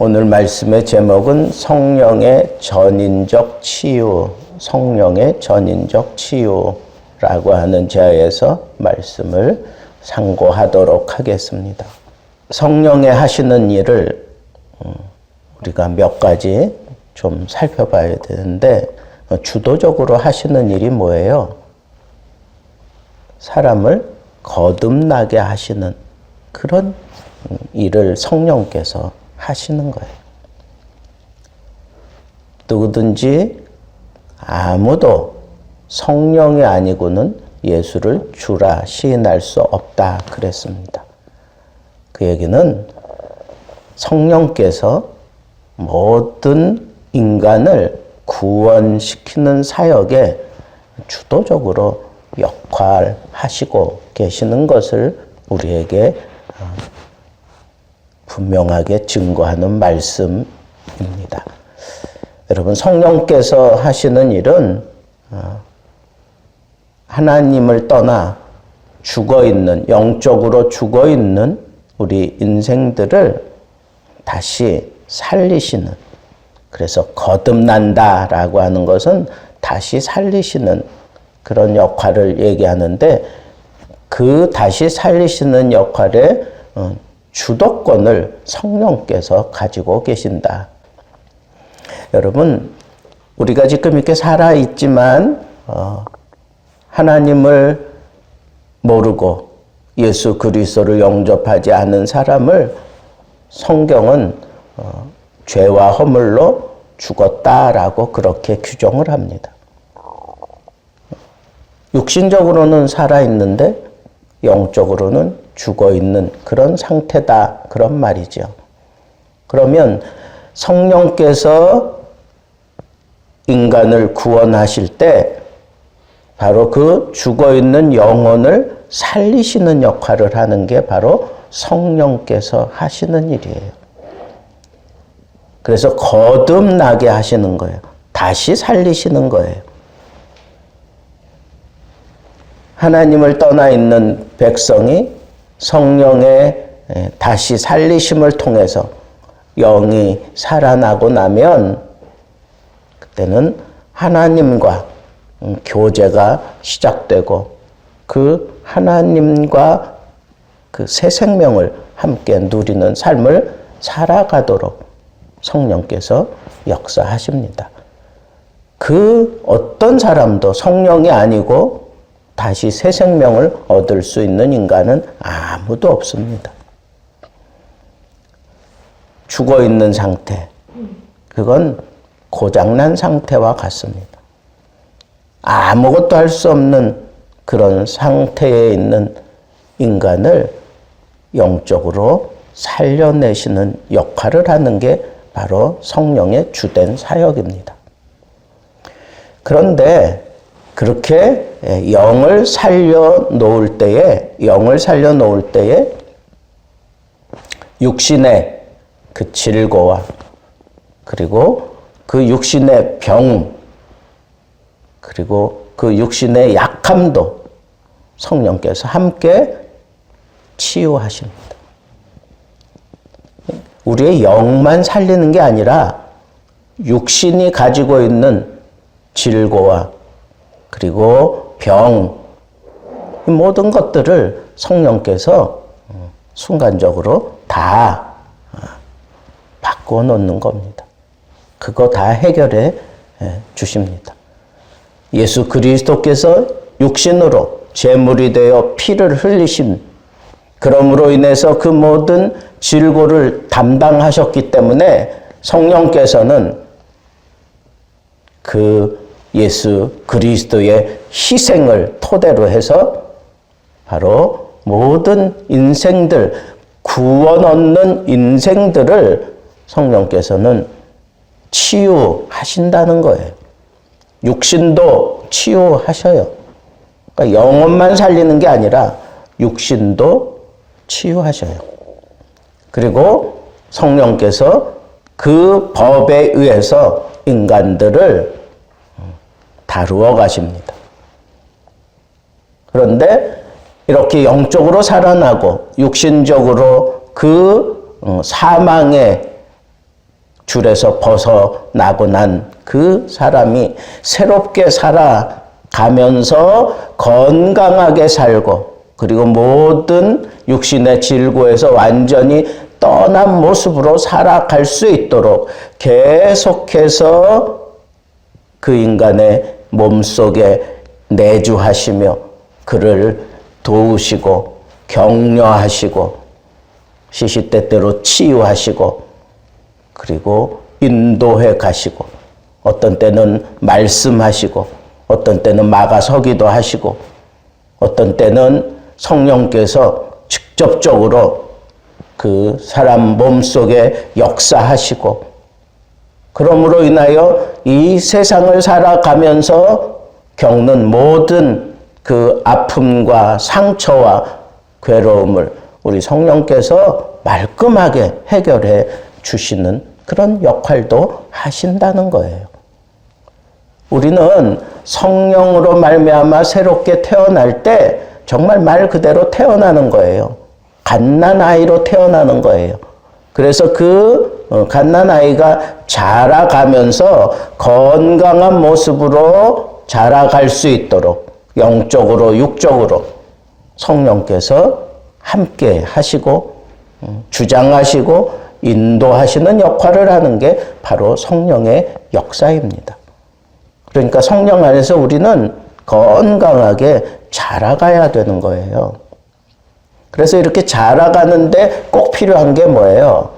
오늘 말씀의 제목은 성령의 전인적 치유, 성령의 전인적 치유라고 하는 제하에서 말씀을 상고하도록 하겠습니다. 성령의 하시는 일을 우리가 몇 가지 좀 살펴봐야 되는데, 주도적으로 하시는 일이 뭐예요? 사람을 거듭나게 하시는 그런 일을 성령께서 하시는 거예요. 누구든지 아무도 성령이 아니고는 예수를 주라 시인할 수 없다 그랬습니다. 그 얘기는 성령께서 모든 인간을 구원시키는 사역에 주도적으로 역할하시고 계시는 것을 우리에게 분명하게 증거하는 말씀입니다. 여러분, 성령께서 하시는 일은 하나님을 떠나 죽어있는, 영적으로 죽어있는 우리 인생들을 다시 살리시는, 그래서 거듭난다라고 하는 것은 다시 살리시는 그런 역할을 얘기하는데, 그 다시 살리시는 역할에 주도권을 성령께서 가지고 계신다. 여러분, 우리가 지금 이렇게 살아있지만 하나님을 모르고 예수 그리스도를 영접하지 않은 사람을 성경은 죄와 허물로 죽었다라고 그렇게 규정을 합니다. 육신적으로는 살아있는데 영적으로는 죽어있는 그런 상태다, 그런 말이죠. 그러면 성령께서 인간을 구원하실 때 바로 그 죽어있는 영혼을 살리시는 역할을 하는 게 바로 성령께서 하시는 일이에요. 그래서 거듭나게 하시는 거예요. 다시 살리시는 거예요. 하나님을 떠나 있는 백성이 성령의 다시 살리심을 통해서 영이 살아나고 나면 그때는 하나님과 교제가 시작되고 그 하나님과 그 새 생명을 함께 누리는 삶을 살아가도록 성령께서 역사하십니다. 그 어떤 사람도 성령이 아니고 다시 새 생명을 얻을 수 있는 인간은 아무도 없습니다. 죽어있는 상태, 그건 고장난 상태와 같습니다. 아무것도 할 수 없는 그런 상태에 있는 인간을 영적으로 살려내시는 역할을 하는 게 바로 성령의 주된 사역입니다. 그런데 그렇게 영을 살려 놓을 때에 육신의 그 질고와 그리고 그 육신의 병, 그리고 그 육신의 약함도 성령께서 함께 치유하십니다. 우리의 영만 살리는 게 아니라 육신이 가지고 있는 질고와 그리고 병, 이 모든 것들을 성령께서 순간적으로 다 바꾸어 놓는 겁니다. 그거 다 해결해 주십니다. 예수 그리스도께서 육신으로 제물이 되어 피를 흘리신, 그러므로 인해서 그 모든 질고를 담당하셨기 때문에 성령께서는 그 예수 그리스도의 희생을 토대로 해서 바로 모든 인생들, 구원 얻는 인생들을 성령께서는 치유하신다는 거예요. 육신도 치유하셔요. 그러니까 영혼만 살리는 게 아니라 육신도 치유하셔요. 그리고 성령께서 그 법에 의해서 인간들을 다루어 가십니다. 그런데 이렇게 영적으로 살아나고 육신적으로 그 사망의 줄에서 벗어나고 난 그 사람이 새롭게 살아가면서 건강하게 살고, 그리고 모든 육신의 질고에서 완전히 떠난 모습으로 살아갈 수 있도록 계속해서 그 인간의 몸속에 내주하시며 그를 도우시고 격려하시고 시시때때로 치유하시고 그리고 인도해 가시고, 어떤 때는 말씀하시고 어떤 때는 막아서기도 하시고 어떤 때는 성령께서 직접적으로 그 사람 몸속에 역사하시고, 그러므로 인하여 이 세상을 살아가면서 겪는 모든 그 아픔과 상처와 괴로움을 우리 성령께서 말끔하게 해결해 주시는 그런 역할도 하신다는 거예요. 우리는 성령으로 말미암아 새롭게 태어날 때 정말 말 그대로 태어나는 거예요. 갓난아이로 태어나는 거예요. 그래서 그 갓난아이가 자라가면서 건강한 모습으로 자라갈 수 있도록 영적으로 육적으로 성령께서 함께 하시고 주장하시고 인도하시는 역할을 하는 게 바로 성령의 역사입니다. 그러니까 성령 안에서 우리는 건강하게 자라가야 되는 거예요. 그래서 이렇게 자라가는데 꼭 필요한 게 뭐예요?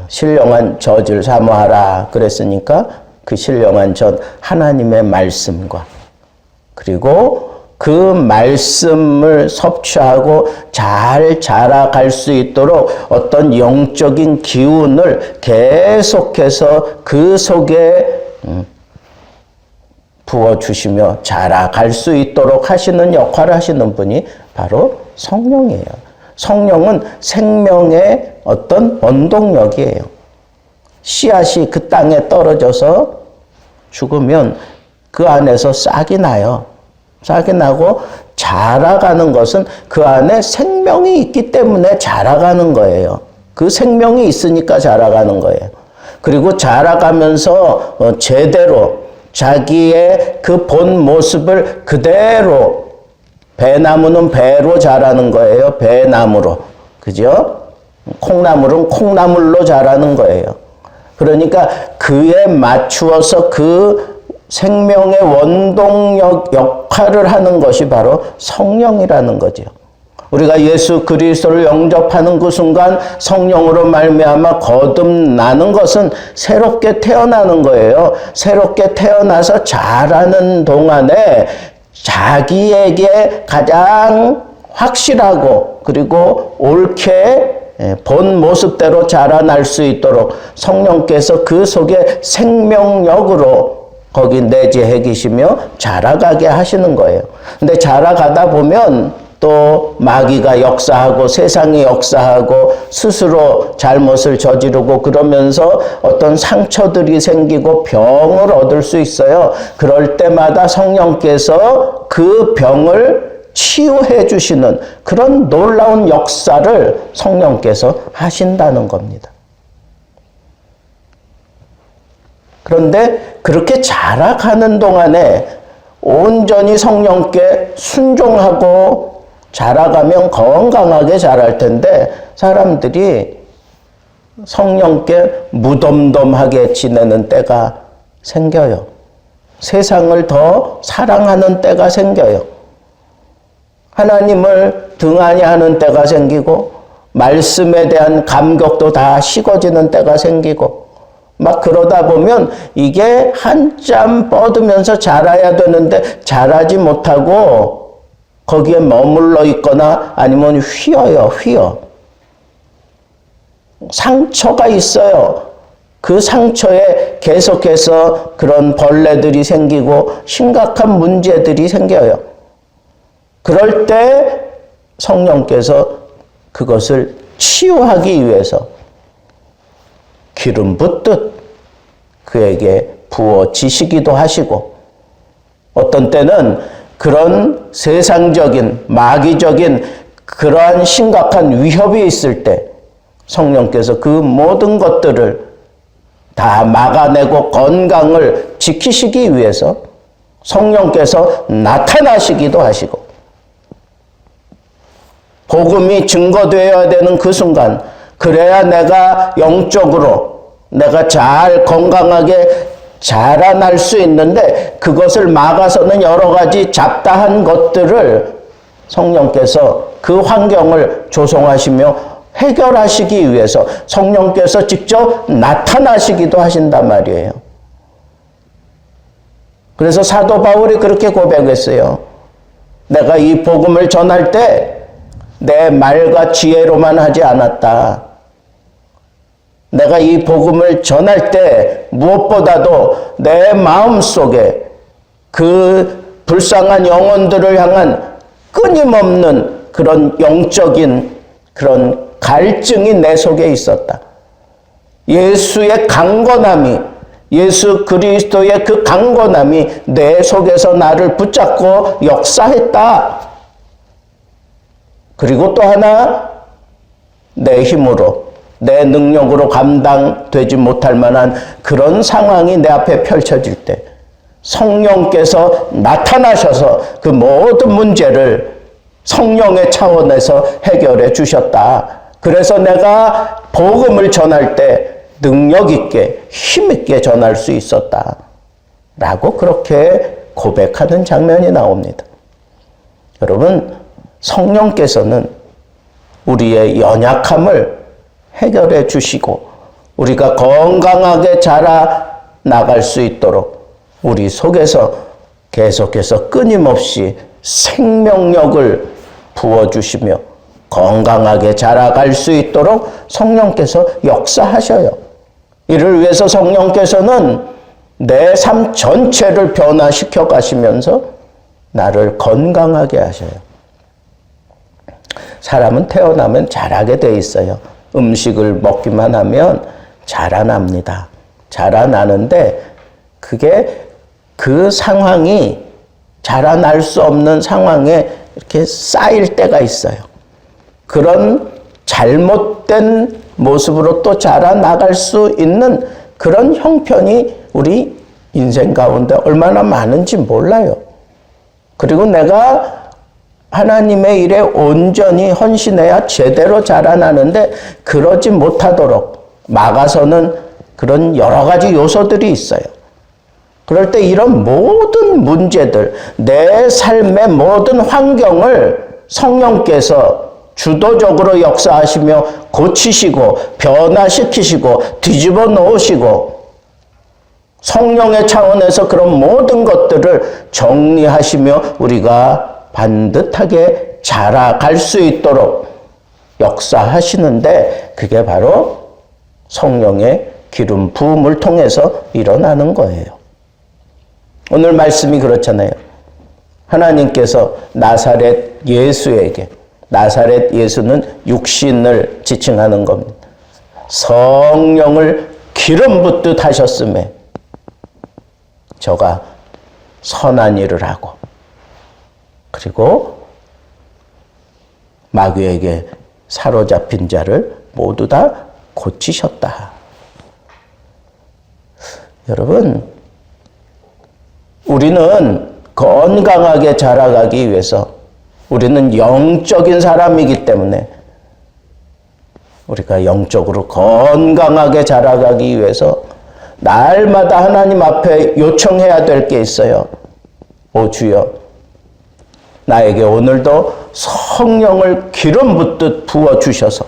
신령한 젖을 사모하라 그랬으니까 그 신령한 젖 하나님의 말씀과, 그리고 그 말씀을 섭취하고 잘 자라갈 수 있도록 어떤 영적인 기운을 계속해서 그 속에 부어주시며 자라갈 수 있도록 하시는 역할을 하시는 분이 바로 성령이에요. 성령은 생명의 어떤 원동력이에요. 씨앗이 그 땅에 떨어져서 죽으면 그 안에서 싹이 나요. 싹이 나고 자라가는 것은 그 안에 생명이 있기 때문에 자라가는 거예요. 그 생명이 있으니까 자라가는 거예요. 그리고 자라가면서 제대로 자기의 그 본 모습을 그대로, 배나무는 배로 자라는 거예요. 배나무로. 그죠? 콩나물은 콩나물로 자라는 거예요. 그러니까 그에 맞추어서 그 생명의 원동력 역할을 하는 것이 바로 성령이라는 거죠. 우리가 예수 그리스도를 영접하는 그 순간 성령으로 말미암아 거듭나는 것은 새롭게 태어나는 거예요. 새롭게 태어나서 자라는 동안에 자기에게 가장 확실하고 그리고 옳게 본 모습대로 자라날 수 있도록 성령께서 그 속에 생명력으로 거기 내재해 계시며 자라가게 하시는 거예요. 근데 자라가다 보면 또 마귀가 역사하고 세상이 역사하고 스스로 잘못을 저지르고 그러면서 어떤 상처들이 생기고 병을 얻을 수 있어요. 그럴 때마다 성령께서 그 병을 치유해 주시는 그런 놀라운 역사를 성령께서 하신다는 겁니다. 그런데 그렇게 자라가는 동안에 온전히 성령께 순종하고 자라가면 건강하게 자랄 텐데 사람들이 성령께 무덤덤하게 지내는 때가 생겨요. 세상을 더 사랑하는 때가 생겨요. 하나님을 등한히 하는 때가 생기고 말씀에 대한 감격도 다 식어지는 때가 생기고 막 그러다 보면 이게 한참 뻗으면서 자라야 되는데 자라지 못하고 거기에 머물러 있거나 아니면 휘어요. 상처가 있어요. 그 상처에 계속해서 그런 벌레들이 생기고 심각한 문제들이 생겨요. 그럴 때 성령께서 그것을 치유하기 위해서 기름 붓듯 그에게 부어지시기도 하시고, 어떤 때는 그런 세상적인 마귀적인 그러한 심각한 위협이 있을 때 성령께서 그 모든 것들을 다 막아내고 건강을 지키시기 위해서 성령께서 나타나시기도 하시고, 복음이 증거되어야 되는 그 순간, 그래야 내가 영적으로 내가 잘 건강하게 자라날 수 있는데, 그것을 막아서는 여러 가지 잡다한 것들을 성령께서 그 환경을 조성하시며 해결하시기 위해서 성령께서 직접 나타나시기도 하신단 말이에요. 그래서 사도 바울이 그렇게 고백했어요. 내가 이 복음을 전할 때 내 말과 지혜로만 하지 않았다. 내가 이 복음을 전할 때 무엇보다도 내 마음속에 그 불쌍한 영혼들을 향한 끊임없는 그런 영적인 그런 갈증이 내 속에 있었다. 예수의 강건함이, 예수 그리스도의 그 강건함이 내 속에서 나를 붙잡고 역사했다. 그리고 또 하나, 내 힘으로, 내 능력으로 감당되지 못할 만한 그런 상황이 내 앞에 펼쳐질 때 성령께서 나타나셔서 그 모든 문제를 성령의 차원에서 해결해 주셨다. 그래서 내가 복음을 전할 때 능력 있게, 힘 있게 전할 수 있었다. 라고 그렇게 고백하는 장면이 나옵니다. 여러분, 성령께서는 우리의 연약함을 해결해 주시고 우리가 건강하게 자라나갈 수 있도록 우리 속에서 계속해서 끊임없이 생명력을 부어주시며 건강하게 자라갈 수 있도록 성령께서 역사하셔요. 이를 위해서 성령께서는 내 삶 전체를 변화시켜 가시면서 나를 건강하게 하셔요. 사람은 태어나면 자라게 돼 있어요. 음식을 먹기만 하면 자라납니다. 자라나는데 그게 그 상황이 자라날 수 없는 상황에 이렇게 쌓일 때가 있어요. 그런 잘못된 모습으로 또 자라나갈 수 있는 그런 형편이 우리 인생 가운데 얼마나 많은지 몰라요. 그리고 내가 하나님의 일에 온전히 헌신해야 제대로 자라나는데 그러지 못하도록 막아서는 그런 여러 가지 요소들이 있어요. 그럴 때 이런 모든 문제들, 내 삶의 모든 환경을 성령께서 주도적으로 역사하시며 고치시고 변화시키시고 뒤집어 놓으시고 성령의 차원에서 그런 모든 것들을 정리하시며 우리가 반듯하게 자라갈 수 있도록 역사하시는데 그게 바로 성령의 기름 부음을 통해서 일어나는 거예요. 오늘 말씀이 그렇잖아요. 하나님께서 나사렛 예수에게, 나사렛 예수는 육신을 지칭하는 겁니다. 성령을 기름 붓듯 하셨음에 저가 선한 일을 하고 그리고 마귀에게 사로잡힌 자를 모두 다 고치셨다. 여러분, 우리는 건강하게 자라가기 위해서 우리는 영적인 사람이기 때문에 우리가 영적으로 건강하게 자라가기 위해서 날마다 하나님 앞에 요청해야 될 게 있어요. 오 주여, 나에게 오늘도 성령을 기름 붓듯 부어주셔서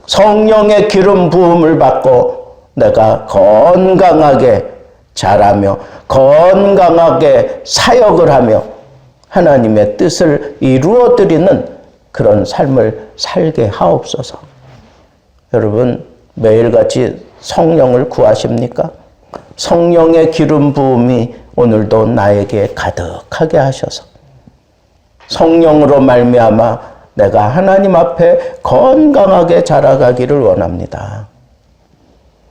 성령의 기름 부음을 받고 내가 건강하게 자라며 건강하게 사역을 하며 하나님의 뜻을 이루어드리는 그런 삶을 살게 하옵소서. 여러분, 매일같이 성령을 구하십니까? 성령의 기름 부음이 오늘도 나에게 가득하게 하셔서 성령으로 말미암아 내가 하나님 앞에 건강하게 자라가기를 원합니다.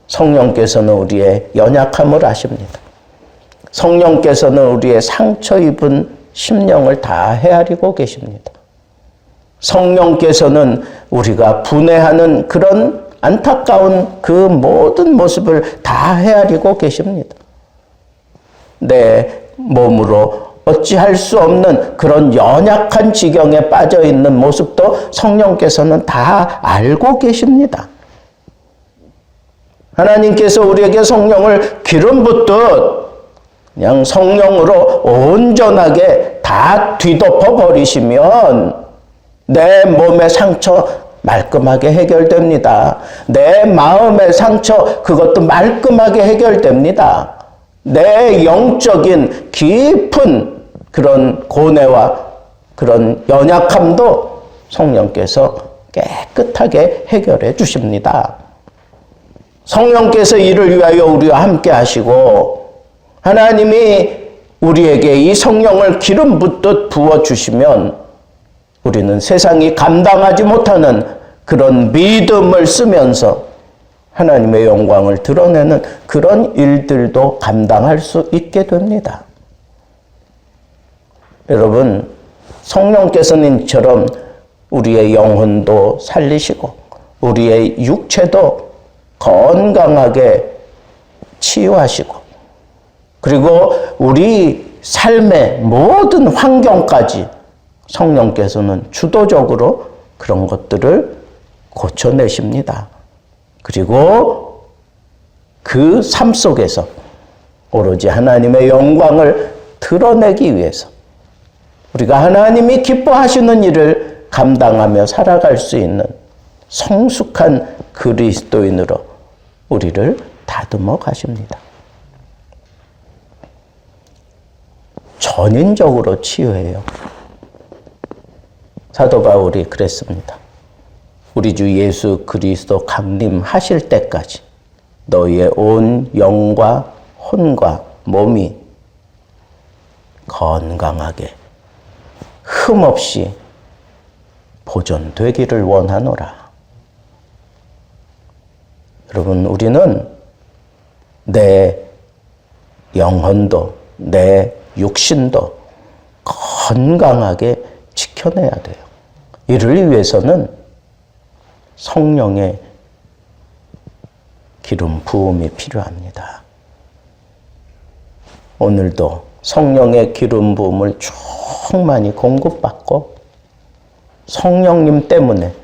성령께서는 우리의 연약함을 아십니다. 성령께서는 우리의 상처 입은 심령을 다 헤아리고 계십니다. 성령께서는 우리가 분해하는 그런 안타까운 그 모든 모습을 다 헤아리고 계십니다. 내 몸으로 어찌할 수 없는 그런 연약한 지경에 빠져 있는 모습도 성령께서는 다 알고 계십니다. 하나님께서 우리에게 성령을 기름 붓듯 그냥 성령으로 온전하게 다 뒤덮어 버리시면 내 몸의 상처 말끔하게 해결됩니다. 내 마음의 상처 그것도 말끔하게 해결됩니다. 내 영적인 깊은 그런 고뇌와 그런 연약함도 성령께서 깨끗하게 해결해 주십니다. 성령께서 이를 위하여 우리와 함께 하시고 하나님이 우리에게 이 성령을 기름 붓듯 부어주시면 우리는 세상이 감당하지 못하는 그런 믿음을 쓰면서 하나님의 영광을 드러내는 그런 일들도 감당할 수 있게 됩니다. 여러분, 성령께서는 이처럼 우리의 영혼도 살리시고 우리의 육체도 건강하게 치유하시고 그리고 우리 삶의 모든 환경까지 성령께서는 주도적으로 그런 것들을 고쳐내십니다. 그리고 그 삶 속에서 오로지 하나님의 영광을 드러내기 위해서 우리가 하나님이 기뻐하시는 일을 감당하며 살아갈 수 있는 성숙한 그리스도인으로 우리를 다듬어 가십니다. 전인적으로 치유해요. 사도 바울이 그랬습니다. 우리 주 예수 그리스도 강림하실 때까지 너희의 온 영과 혼과 몸이 건강하게 흠없이 보존되기를 원하노라. 여러분, 우리는 내 영혼도 내 육신도 건강하게 지켜내야 돼요. 이를 위해서는 성령의 기름 부음이 필요합니다. 오늘도 성령의 기름 부음을 충만히 공급받고 성령님 때문에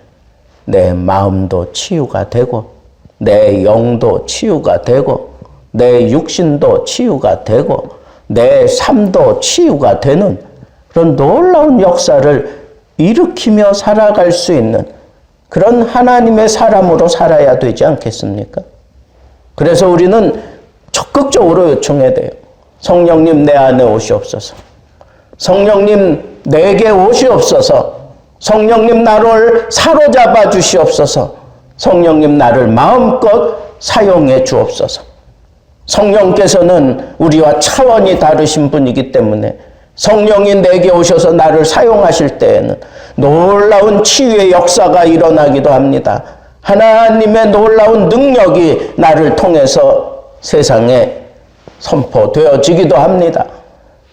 내 마음도 치유가 되고 내 영도 치유가 되고 내 육신도 치유가 되고 내 삶도 치유가 되는 그런 놀라운 역사를 일으키며 살아갈 수 있는 그런 하나님의 사람으로 살아야 되지 않겠습니까? 그래서 우리는 적극적으로 요청해야 돼요. 성령님 내 안에 오시옵소서. 성령님 내게 오시옵소서. 성령님 나를 사로잡아 주시옵소서. 성령님 나를 마음껏 사용해 주옵소서. 성령께서는 우리와 차원이 다르신 분이기 때문에 성령이 내게 오셔서 나를 사용하실 때에는 놀라운 치유의 역사가 일어나기도 합니다. 하나님의 놀라운 능력이 나를 통해서 세상에 선포되어지기도 합니다.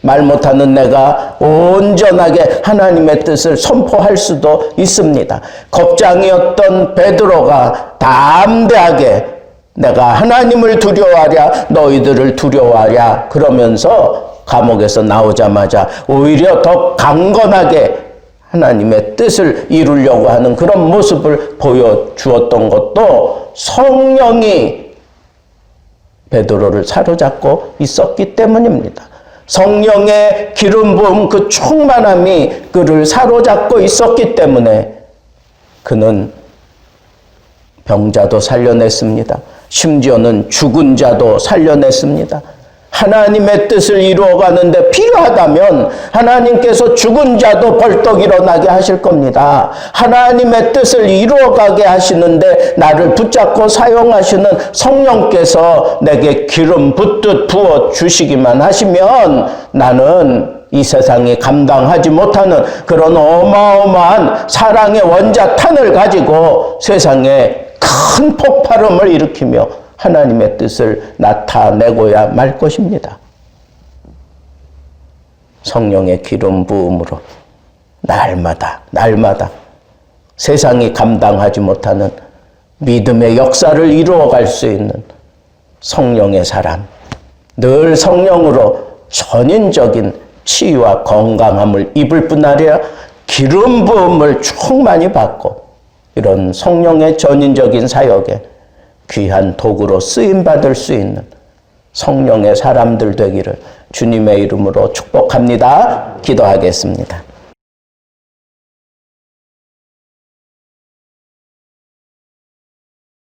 말 못하는 내가 온전하게 하나님의 뜻을 선포할 수도 있습니다. 겁장이었던 베드로가 담대하게 내가 하나님을 두려워하랴 너희들을 두려워하랴 그러면서 감옥에서 나오자마자 오히려 더 강건하게 하나님의 뜻을 이루려고 하는 그런 모습을 보여주었던 것도 성령이 베드로를 사로잡고 있었기 때문입니다. 성령의 기름 부음 그 충만함이 그를 사로잡고 있었기 때문에 그는 병자도 살려냈습니다. 심지어는 죽은 자도 살려냈습니다. 하나님의 뜻을 이루어가는데 필요하다면 하나님께서 죽은 자도 벌떡 일어나게 하실 겁니다. 하나님의 뜻을 이루어가게 하시는데 나를 붙잡고 사용하시는 성령께서 내게 기름 붓듯 부어주시기만 하시면 나는 이 세상이 감당하지 못하는 그런 어마어마한 사랑의 원자탄을 가지고 세상에 큰 폭발음을 일으키며 하나님의 뜻을 나타내고야 말 것입니다. 성령의 기름 부음으로 날마다 세상이 감당하지 못하는 믿음의 역사를 이루어갈 수 있는 성령의 사람, 늘 성령으로 전인적인 치유와 건강함을 입을 뿐 아니라 기름 부음을 충만히 받고 이런 성령의 전인적인 사역에 귀한 도구로 쓰임받을 수 있는 성령의 사람들 되기를 주님의 이름으로 축복합니다. 기도하겠습니다.